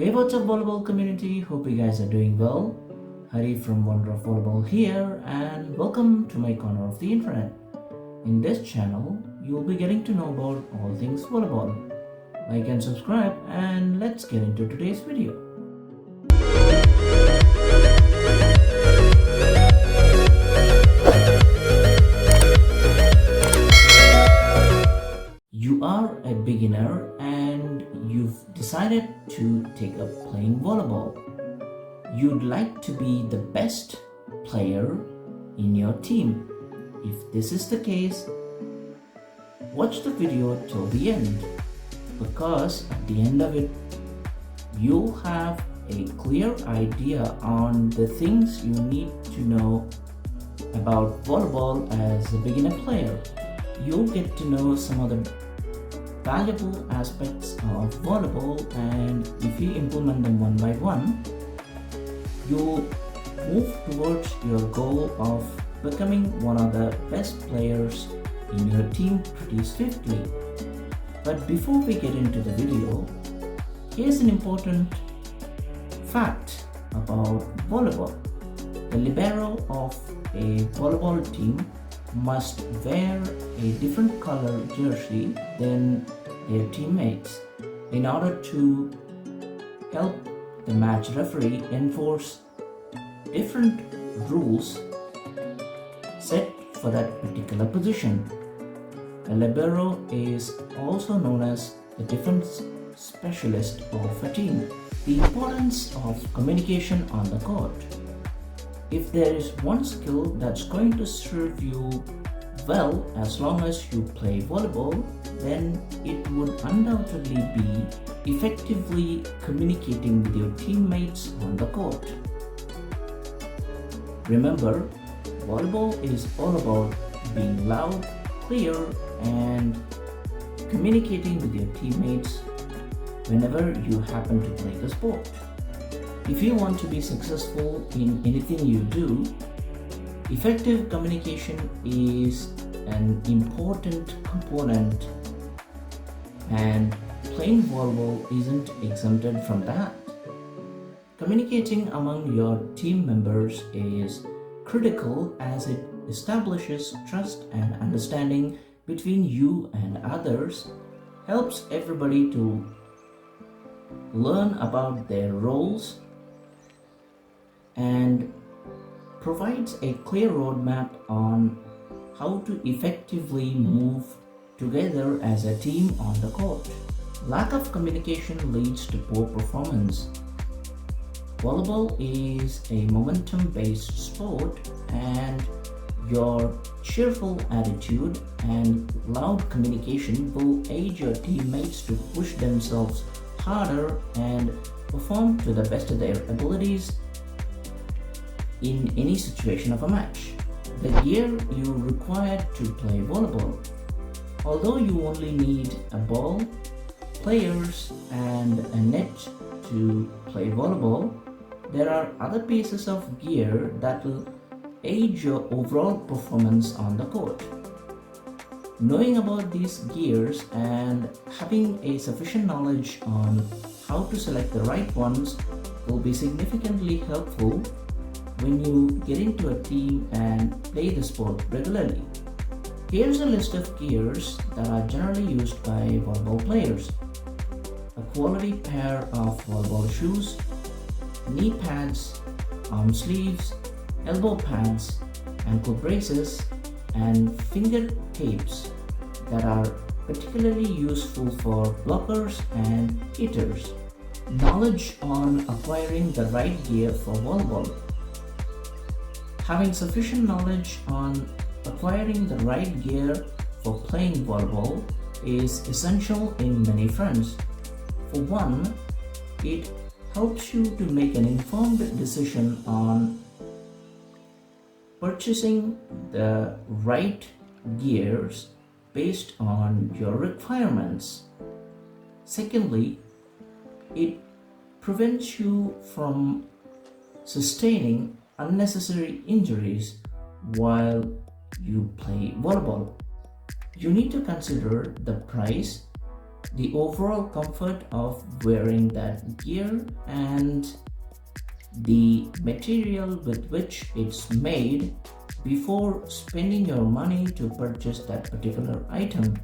Hey, what's up, volleyball community? Hope you guys are doing well. Hari from Wonder of Volleyball here, and welcome to my corner of the internet. In this channel, you'll be getting to know about all things volleyball. Like and subscribe, and let's get into today's video. You are a beginner and you've decided to take up playing volleyball. You'd like to be the best player in your team. If this is the case, watch the video till the end, because at the end of it, you'll have a clear idea on the things you need to know about volleyball as a beginner player. You'll get to know some of the valuable aspects of volleyball, and if you implement them one by one, you'll move towards your goal of becoming one of the best players in your team pretty swiftly. But before we get into the video, here's an important fact about volleyball. The libero of a volleyball team must wear a different color jersey than their teammates in order to help the match referee enforce different rules set for that particular position. A libero is also known as the defense specialist of a team. The importance of communication on the court. If there is one skill that's going to serve you well as long as you play volleyball, then it would undoubtedly be effectively communicating with your teammates on the court. Remember, volleyball is all about being loud, clear, and communicating with your teammates whenever you happen to play the sport. If you want to be successful in anything you do, effective communication is an important component, and playing volleyball isn't exempted from that. Communicating among your team members is critical as it establishes trust and understanding between you and others, helps everybody to learn about their roles, and provides a clear roadmap on how to effectively move together as a team on the court. Lack of communication leads to poor performance. Volleyball is a momentum-based sport, and your cheerful attitude and loud communication will aid your teammates to push themselves harder and perform to the best of their abilities in any situation of a match. The gear you require to play volleyball. Although you only need a ball, players, and a net to play volleyball, there are other pieces of gear that will aid your overall performance on the court. Knowing about these gears and having a sufficient knowledge on how to select the right ones will be significantly helpful when you get into a team and play the sport regularly. Here's a list of gears that are generally used by volleyball players. A quality pair of volleyball shoes, knee pads, arm sleeves, elbow pads, ankle braces, and finger tapes that are particularly useful for blockers and hitters. Knowledge on acquiring the right gear for volleyball. Having sufficient knowledge on acquiring the right gear for playing volleyball is essential in many fronts. For one, it helps you to make an informed decision on purchasing the right gears based on your requirements. Secondly, it prevents you from sustaining unnecessary injuries while you play volleyball. You need to consider the price The overall comfort of wearing that gear and the material with which it's made before spending your money to purchase that particular item.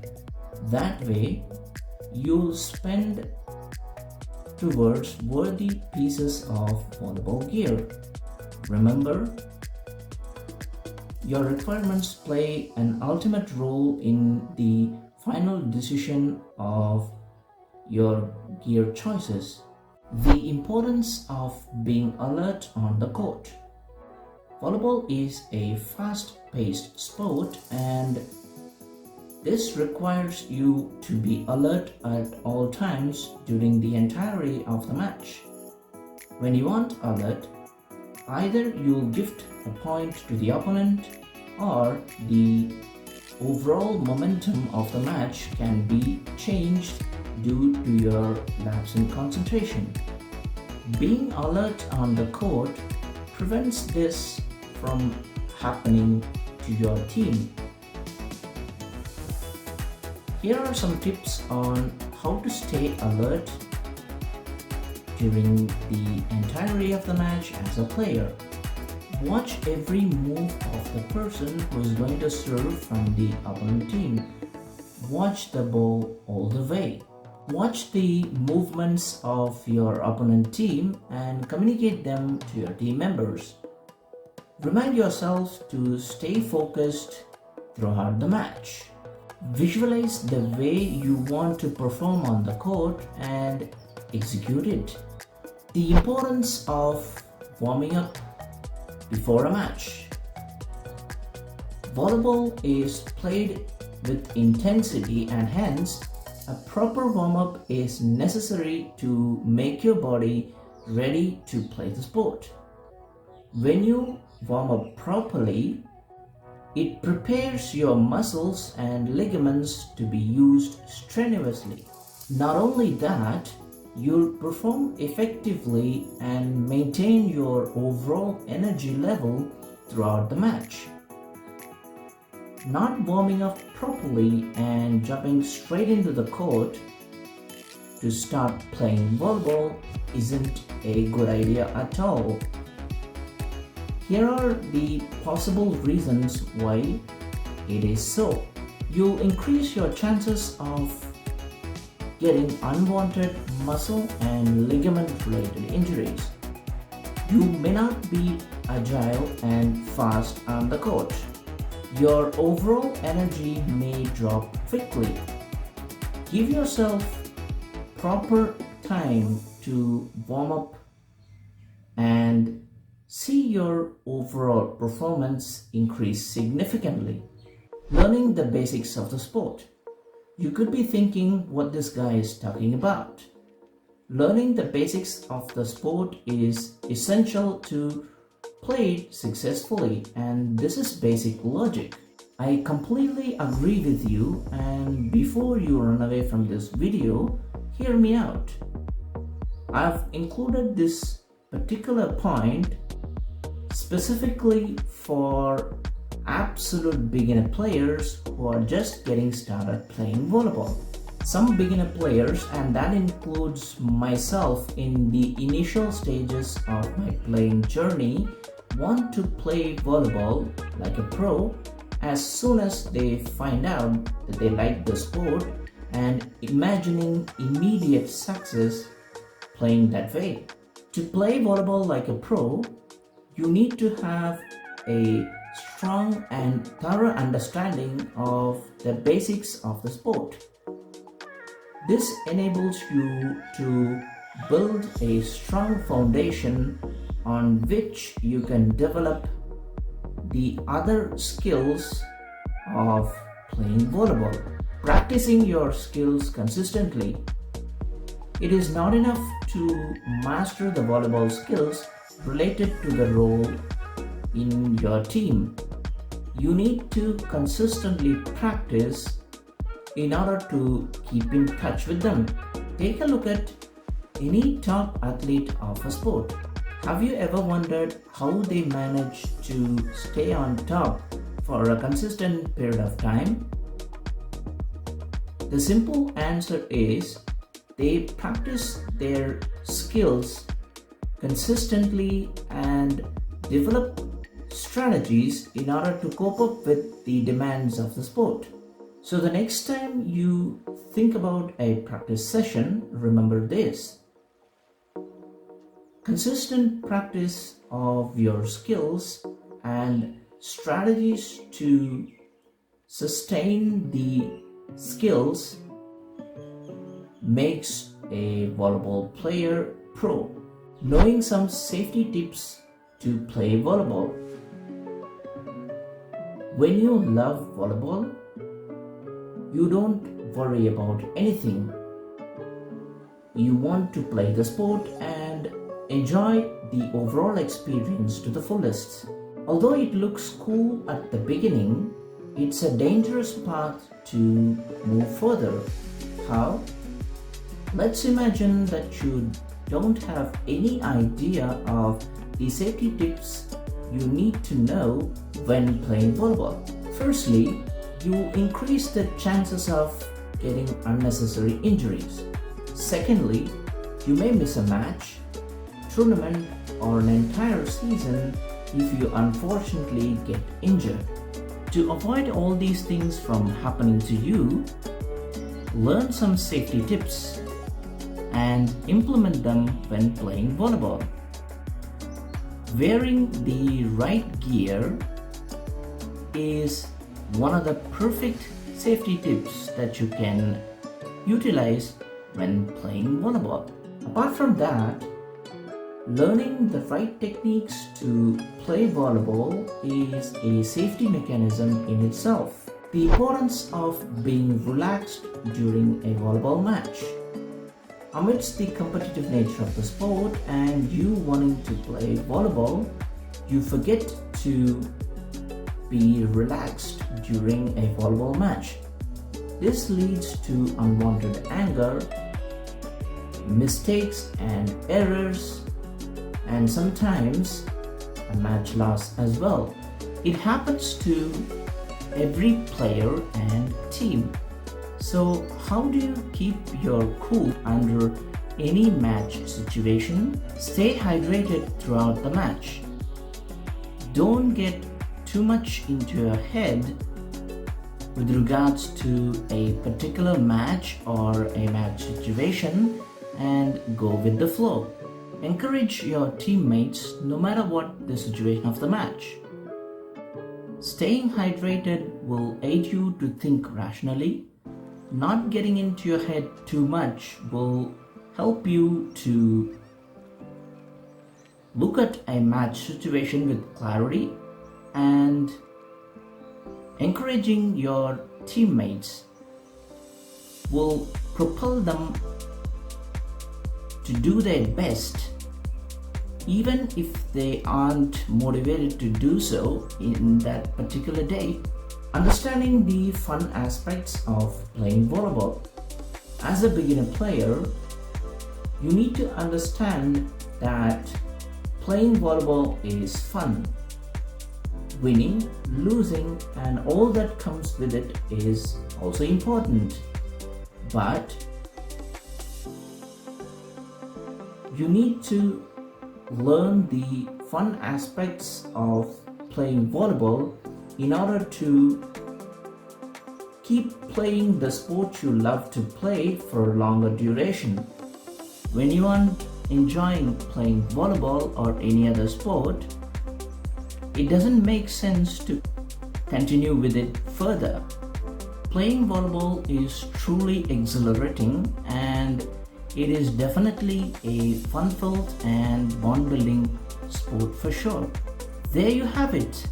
That way, you'll spend towards worthy pieces of volleyball gear. Remember, your requirements play an ultimate role in the final decision of your gear choices. The importance of being alert on the court. Volleyball is a fast-paced sport, and this requires you to be alert at all times during the entirety of the match. When you aren't alert, either you'll gift a point to the opponent or the overall momentum of the match can be changed due to your lapse in concentration. Being alert on the court prevents this from happening to your team. Here are some tips on how to stay alert during the entirety of the match as a player. Watch every move of the person who is going to serve from the opponent team. Watch the ball all the way. Watch the movements of your opponent team and communicate them to your team members. Remind yourself to stay focused throughout the match. Visualize the way you want to perform on the court and execute it. The importance of warming up before a match. Volleyball is played with intensity, and hence a proper warm-up is necessary to make your body ready to play the sport. When you warm up properly, it prepares your muscles and ligaments to be used strenuously. Not only that, you'll perform effectively and maintain your overall energy level throughout the match. Not warming up properly and jumping straight into the court to start playing volleyball isn't a good idea at all. Here are the possible reasons why it is so. You'll increase your chances of getting unwanted muscle and ligament related injuries. You may not be agile and fast on the court. Your overall energy may drop quickly. Give yourself proper time to warm up and see your overall performance increase significantly. Learning the basics of the sport. You could be thinking what this guy is talking about. Learning the basics of the sport is essential to play it successfully, and this is basic logic. I completely agree with you, and before you run away from this video, hear me out. I've included this particular point specifically for absolute beginner players who are just getting started playing volleyball. Some beginner players, and that includes myself in the initial stages of my playing journey, want to play volleyball like a pro as soon as they find out that they like the sport and imagining immediate success playing that way. To play volleyball like a pro, you need to have a strong and thorough understanding of the basics of the sport. This enables you to build a strong foundation on which you can develop the other skills of playing volleyball. Practicing your skills consistently. It is not enough to master the volleyball skills related to the role in your team. You need to consistently practice in order to keep in touch with them. Take a look at any top athlete of a sport. Have you ever wondered how they manage to stay on top for a consistent period of time? The simple answer is they practice their skills consistently and develop strategies in order to cope up with the demands of the sport. So the next time you think about a practice session, remember this. Consistent practice of your skills and strategies to sustain the skills makes a volleyball player pro. Knowing some safety tips to play volleyball. When you love volleyball, you don't worry about anything. You want to play the sport and enjoy the overall experience to the fullest. Although it looks cool at the beginning, it's a dangerous path to move further. How? Let's imagine that you don't have any idea of the safety tips you need to know when playing volleyball. Firstly, you increase the chances of getting unnecessary injuries. Secondly, you may miss a match, tournament, or an entire season if you unfortunately get injured. To avoid all these things from happening to you, learn some safety tips and implement them when playing volleyball. Wearing the right gear is one of the perfect safety tips that you can utilize when playing volleyball. Apart from that, learning the right techniques to play volleyball is a safety mechanism in itself. The importance of being relaxed during a volleyball match. Amidst the competitive nature of the sport and you wanting to play volleyball, you forget to be relaxed during a volleyball match. This leads to unwanted anger, mistakes and errors, and sometimes a match loss as well. It happens to every player and team. So how do you keep your cool under any match situation? Stay hydrated throughout the match. Don't get too much into your head with regards to a particular match or a match situation and go with the flow. Encourage your teammates no matter what the situation of the match. Staying hydrated will aid you to think rationally. Not getting into your head too much will help you to look at a match situation with clarity, and encouraging your teammates will propel them to do their best even if they aren't motivated to do so in that particular day. Understanding the fun aspects of playing volleyball. As a beginner player, you need to understand that playing volleyball is fun. Winning, losing, and all that comes with it is also important. But you need to learn the fun aspects of playing volleyball in order to keep playing the sport you love to play for a longer duration. When you aren't enjoying playing volleyball or any other sport, it doesn't make sense to continue with it further. Playing volleyball is truly exhilarating, and it is definitely a fun-filled and bond-building sport for sure. There you have it.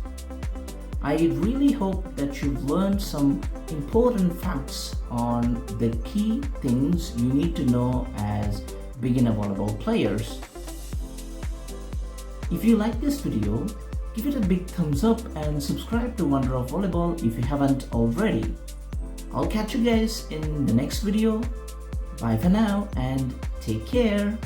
I really hope that you've learned some important facts on the key things you need to know as beginner volleyball players. If you like this video, give it a big thumbs up and subscribe to Wonder of Volleyball if you haven't already. I'll catch you guys in the next video. Bye for now and take care.